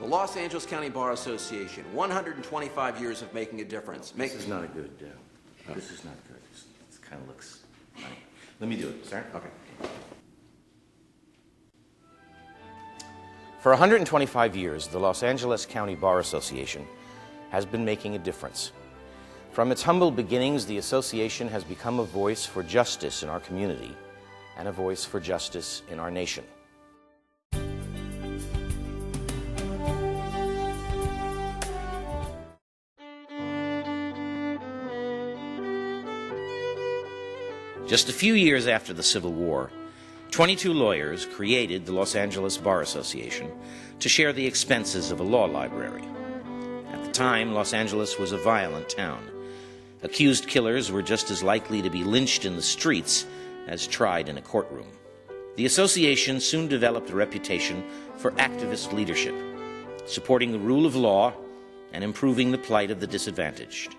Los Angeles County Bar Association, 125 years of making a difference. This is not a good, this is not good. This kind of looks funny. Let me do it, sir. Okay. For 125 years, the Los Angeles County Bar Association has been making a difference. From its humble beginnings, the association has become a voice for justice in our community and a voice for justice in our nation. Just a few years after the Civil War, 22 lawyers created the Los Angeles Bar Association to share the expenses of a law library. At the time, Los Angeles was a violent town. Accused killers were just as likely to be lynched in the streets as tried in a courtroom. The association soon developed a reputation for activist leadership, supporting the rule of law and improving the plight of the disadvantaged.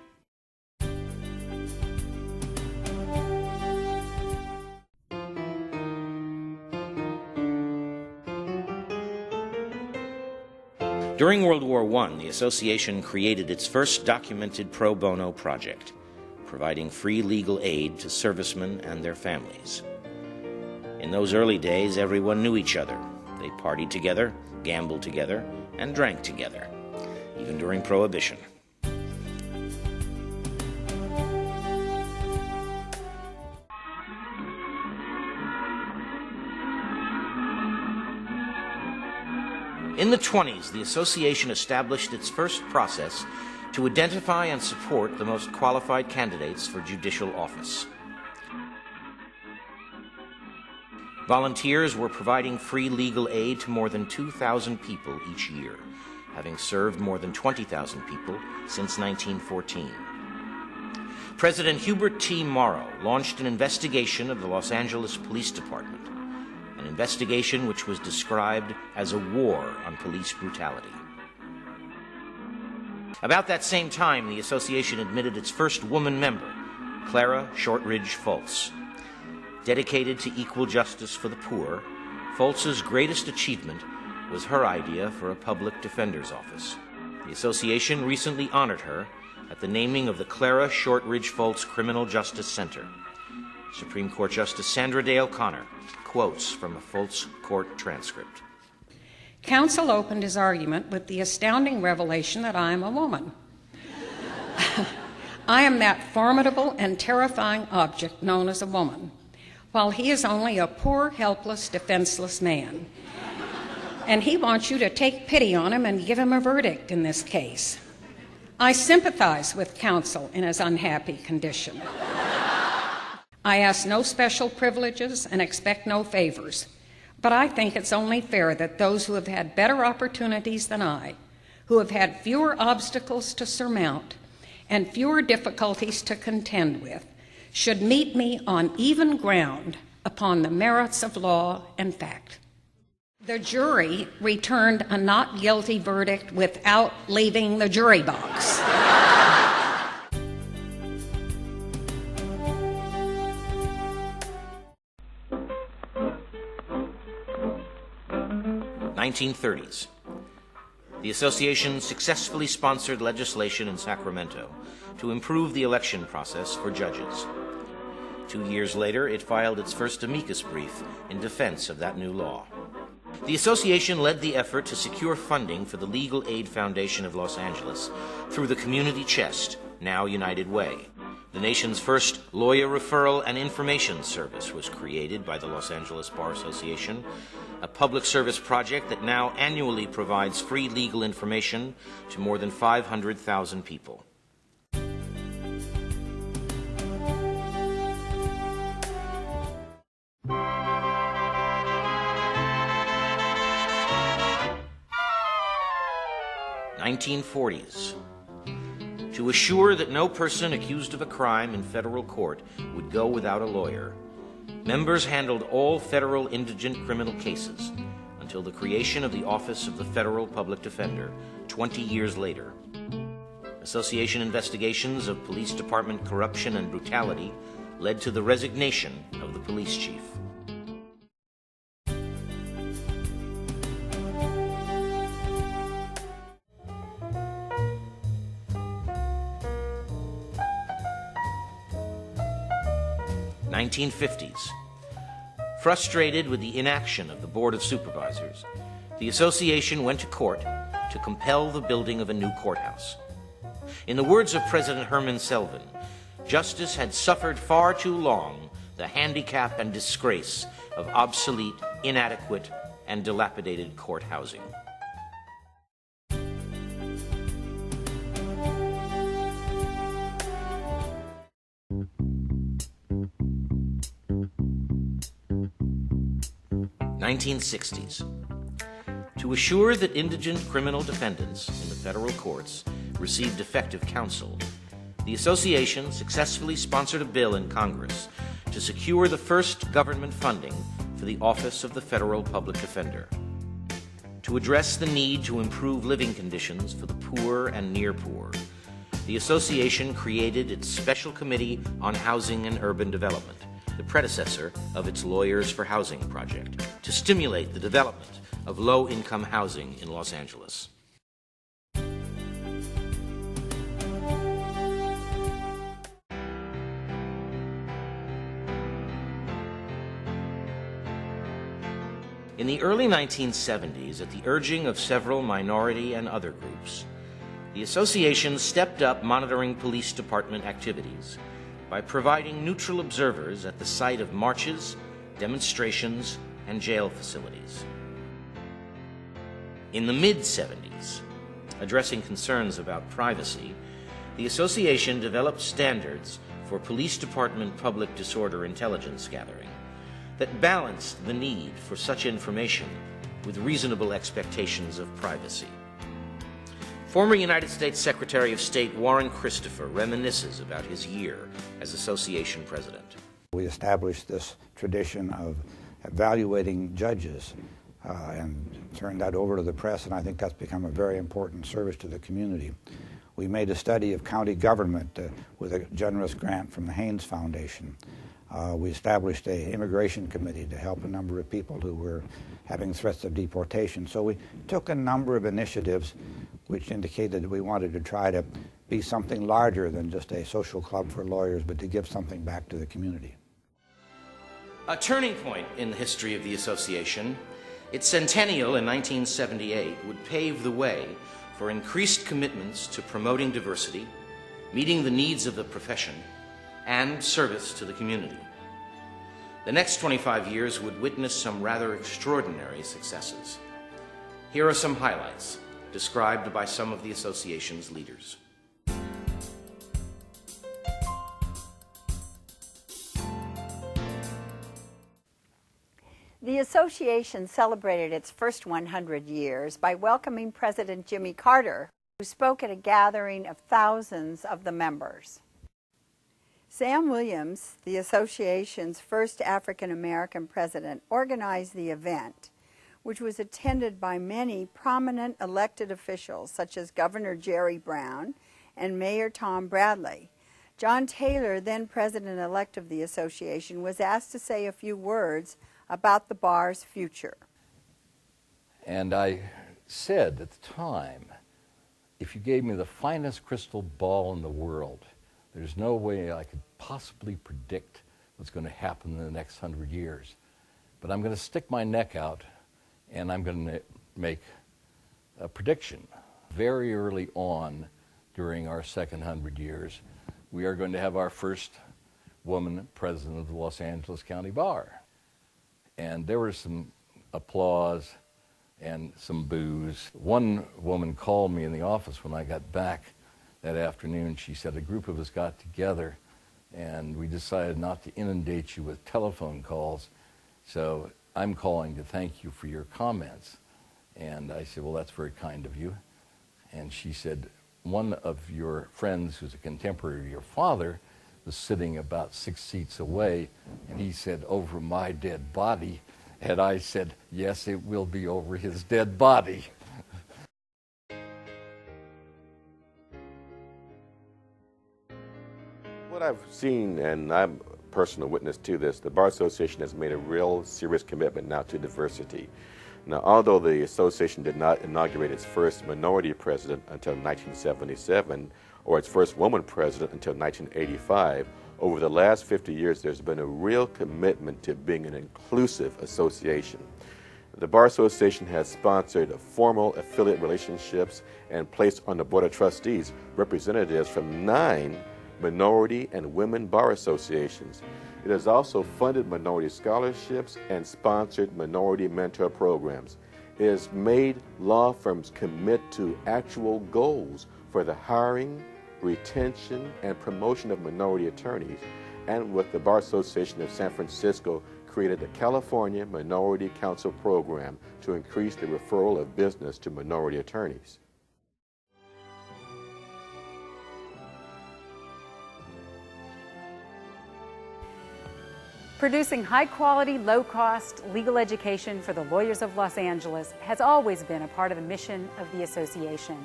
During World War I, the association created its first documented pro bono project, providing free legal aid to servicemen and their families. In those early days, everyone knew each other. They partied together, gambled together, and drank together, even during Prohibition. In the 20s, the association established its first process to identify and support the most qualified candidates for judicial office. Volunteers were providing free legal aid to more than 2,000 people each year, having served more than 20,000 people since 1914. President Hubert T. Morrow launched an investigation of the Los Angeles Police Department, an investigation which was described as a war on police brutality. About that same time, the association admitted its first woman member, CLARA Shortridge FOLTZ. Dedicated to equal justice for the poor, FOLTZ's greatest achievement was her idea for a public defender's office. The association recently honored her at the naming of the CLARA Shortridge FOLTZ Criminal Justice Center. Supreme Court Justice Sandra Day O'Connor quotes from a FOLTZ court transcript. Counsel opened his argument with the astounding revelation that I am a woman. I am that formidable and terrifying object known as a woman, while he is only a poor, helpless, defenseless man. And he wants you to take pity on him and give him a verdict in this case. I sympathize with counsel in his unhappy condition. I ask no special privileges and expect no favors, but I think it's only fair that those who have had better opportunities than I, who have had fewer obstacles to surmount and fewer difficulties to contend with, should meet me on even ground upon the merits of law and fact. The jury returned a not guilty verdict without leaving the jury box. 1930s. The association successfully sponsored legislation in Sacramento to improve the election process for judges. 2 years later, it filed its first amicus brief in defense of that new law. The association led the effort to secure funding for the Legal Aid Foundation of Los Angeles through the Community Chest, now United Way. The nation's first lawyer referral and information service was created by the Los Angeles Bar Association, a public service project that now annually provides free legal information to more than 500,000 people. The 1940s. To assure that no person accused of a crime in federal court would go without a lawyer, members handled all federal indigent criminal cases until the creation of the Office of the Federal Public Defender 20 years later. Association investigations of police department corruption and brutality led to the resignation of the police chief. 1950s. Frustrated with the inaction of the Board of Supervisors, the association went to court to compel the building of a new courthouse. In the words of President Herman Selvin, justice had suffered far too long the handicap and disgrace of obsolete, inadequate, and dilapidated court housing. (1960s). To assure that indigent criminal defendants in the federal courts received effective counsel, the association successfully sponsored a bill in Congress to secure the first government funding for the Office of the Federal Public Defender. To address the need to improve living conditions for the poor and near poor, the association created its Special Committee on Housing and Urban Development, the predecessor of its Lawyers for Housing project, to stimulate the development of low-income housing in Los Angeles. In the early 1970s, at the urging of several minority and other groups, the association stepped up monitoring police department activities by providing neutral observers at the site of marches, demonstrations, and jail facilities. In the mid-70s, addressing concerns about privacy, the association developed standards for police department public disorder intelligence gathering that balanced the need for such information with reasonable expectations of privacy. Former United States Secretary of State Warren Christopher reminisces about his year as association president. We established this tradition of evaluating judges and turned that over to the press, and I think that's become a very important service to the community. We made a study of county government with a generous grant from the Haynes Foundation. We established an immigration committee to help a number of people who were having threats of deportation. So we took a number of initiatives which indicated that we wanted to try to be something larger than just a social club for lawyers, but to give something back to the community. A turning point in the history of the association, its centennial in 1978 would pave the way for increased commitments to promoting diversity, meeting the needs of the profession, and service to the community. The next 25 years would witness some rather extraordinary successes. Here are some highlights described by some of the association's leaders. The association celebrated its first 100 years by welcoming President Jimmy Carter, who spoke at a gathering of thousands of the members. Sam Williams, the association's first African-American president, organized the event, which was attended by many prominent elected officials such as Governor Jerry Brown and Mayor Tom Bradley. John Taylor, then president-elect of the association, was asked to say a few words about the bar's future. And I said at the time, if you gave me the finest crystal ball in the world, there's no way I could possibly predict what's going to happen in the next 100 years. But I'm going to stick my neck out and I'm going to make a prediction. Very early on during our second 100 years, we are going to have our first woman president of the Los Angeles County Bar. And there was some applause and some boos. One woman called me in the office when I got back that afternoon. She said, a group of us got together and we decided not to inundate you with telephone calls, so I'm calling to thank you for your comments. And I said, well, that's very kind of you. And she said, one of your friends who's a contemporary of your father was sitting about 6 seats away, and he said, over my dead body. And I said, yes, it will be over his dead body. What I've seen, and I'm a personal witness to this, the Bar Association has made a real serious commitment now to diversity. Now, although the association did not inaugurate its first minority president until 1977, or its first woman president until 1985, over the last 50 years, there's been a real commitment to being an inclusive association. The Bar Association has sponsored formal affiliate relationships and placed on the Board of Trustees representatives from 9 minority and women bar associations. It has also funded minority scholarships and sponsored minority mentor programs. It has made law firms commit to actual goals for the hiring, retention, and promotion of minority attorneys, and with the Bar Association of San Francisco created the California Minority Council Program to increase the referral of business to minority attorneys. Producing high-quality, low-cost legal education for the lawyers of Los Angeles has always been a part of the mission of the association.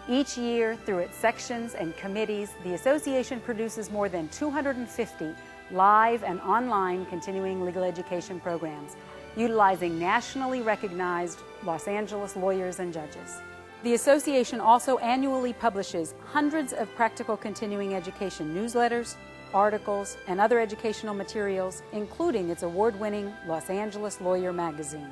Each year, through its sections and committees, the association produces more than 250 live and online continuing legal education programs, utilizing nationally recognized Los Angeles lawyers and judges. The association also annually publishes hundreds of practical continuing education newsletters, articles, and other educational materials, including its award-winning Los Angeles Lawyer magazine.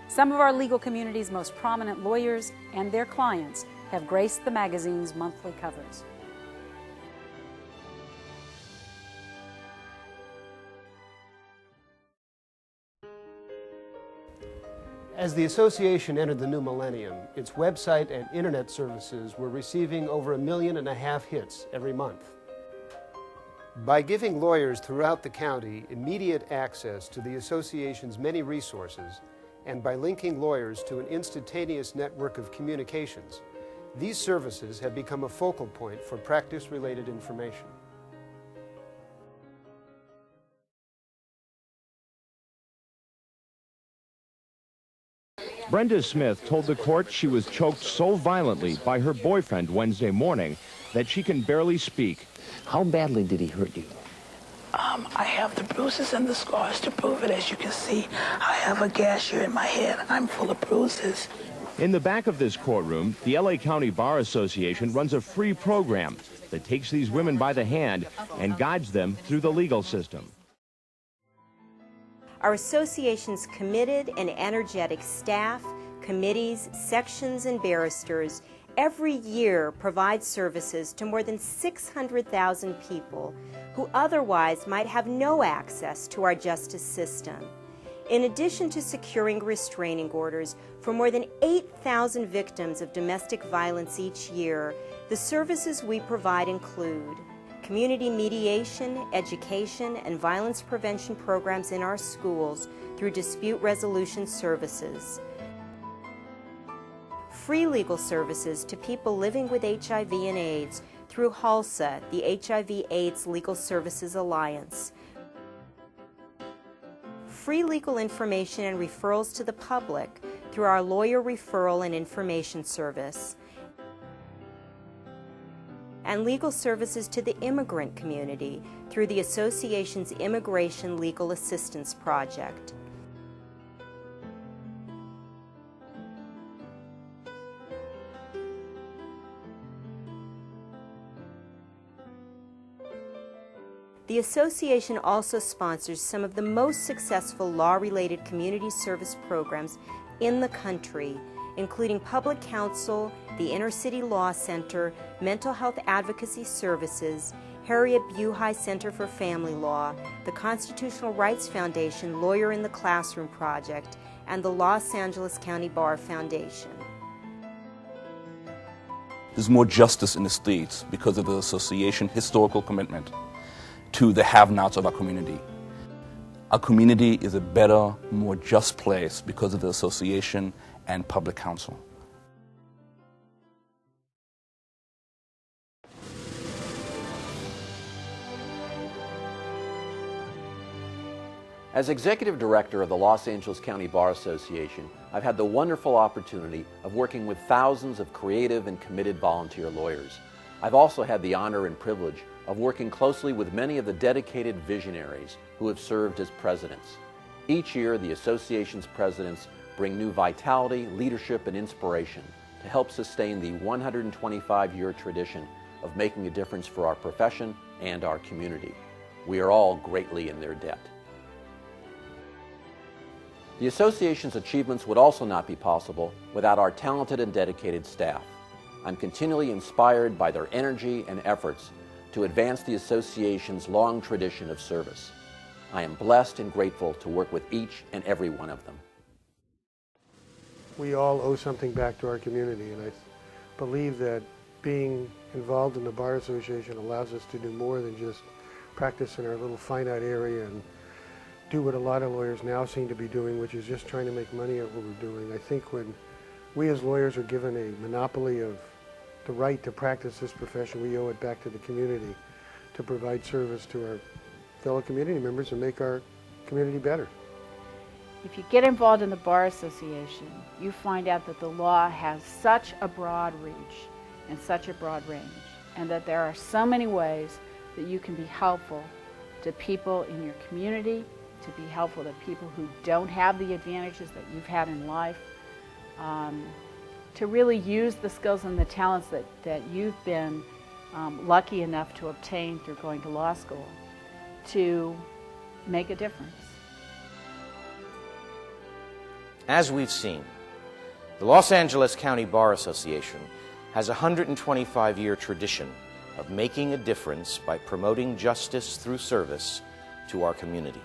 Some of our legal community's most prominent lawyers and their clients have graced the magazine's monthly covers. As the association entered the new millennium, its website and internet services were receiving over 1.5 million hits every month. By giving lawyers throughout the county immediate access to the association's many resources, and by linking lawyers to an instantaneous network of communications, these services have become a focal point for practice-related information. Brenda Smith told the court she was choked so violently by her boyfriend Wednesday morning that she can barely speak. How badly did he hurt you? I have the bruises and the scars to prove it. As you can see, I have a gash here in my head. I'm full of bruises. In the back of this courtroom, the LA County Bar Association runs a free program that takes these women by the hand and guides them through the legal system. Our association's committed and energetic staff, committees, sections, and barristers every year provide services to more than 600,000 people who otherwise might have no access to our justice system. In addition to securing restraining orders for more than 8,000 victims of domestic violence each year, the services we provide include community mediation, education, and violence prevention programs in our schools through dispute resolution services, free legal services to people living with HIV and AIDS through HALSA, the HIV/AIDS Legal Services Alliance, free legal information and referrals to the public through our Lawyer Referral and Information Service, and legal services to the immigrant community through the association's Immigration Legal Assistance Project. The association also sponsors some of the most successful law-related community service programs in the country, including Public Counsel, the Inner City Law Center, Mental Health Advocacy Services, Harriet Buhai Center for Family Law, the Constitutional Rights Foundation Lawyer in the Classroom Project, and the Los Angeles County Bar Foundation. There's more justice in the states because of the association's historical commitment to the have-nots of our community. Our community is a better, more just place because of the association and public counsel. As Executive Director of the Los Angeles County Bar Association, I've had the wonderful opportunity of working with thousands of creative and committed volunteer lawyers. I've also had the honor and privilege of working closely with many of the dedicated visionaries who have served as presidents. Each year, the association's presidents bring new vitality, leadership, and inspiration to help sustain the 125-year tradition of making a difference for our profession and our community. We are all greatly in their debt. The association's achievements would also not be possible without our talented and dedicated staff. I'm continually inspired by their energy and efforts to advance the association's long tradition of service. I am blessed and grateful to work with each and every one of them. We all owe something back to our community, and I believe that being involved in the Bar Association allows us to do more than just practice in our little finite area and do what a lot of lawyers now seem to be doing, which is just trying to make money at what we're doing. I think when we as lawyers are given a monopoly of the right to practice this profession, we owe it back to the community to provide service to our fellow community members and make our community better. If you get involved in the Bar Association, you find out that the law has such a broad reach and such a broad range, and that there are so many ways that you can be helpful to people in your community, to be helpful to people who don't have the advantages that you've had in life, to really use the skills and the talents that you've been lucky enough to obtain through going to law school to make a difference. As we've seen, the Los Angeles County Bar Association has a 125-year tradition of making a difference by promoting justice through service to our community.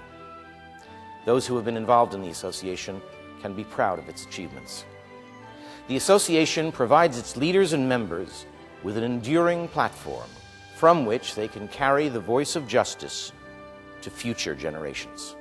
Those who have been involved in the association can be proud of its achievements. The association provides its leaders and members with an enduring platform from which they can carry the voice of justice to future generations.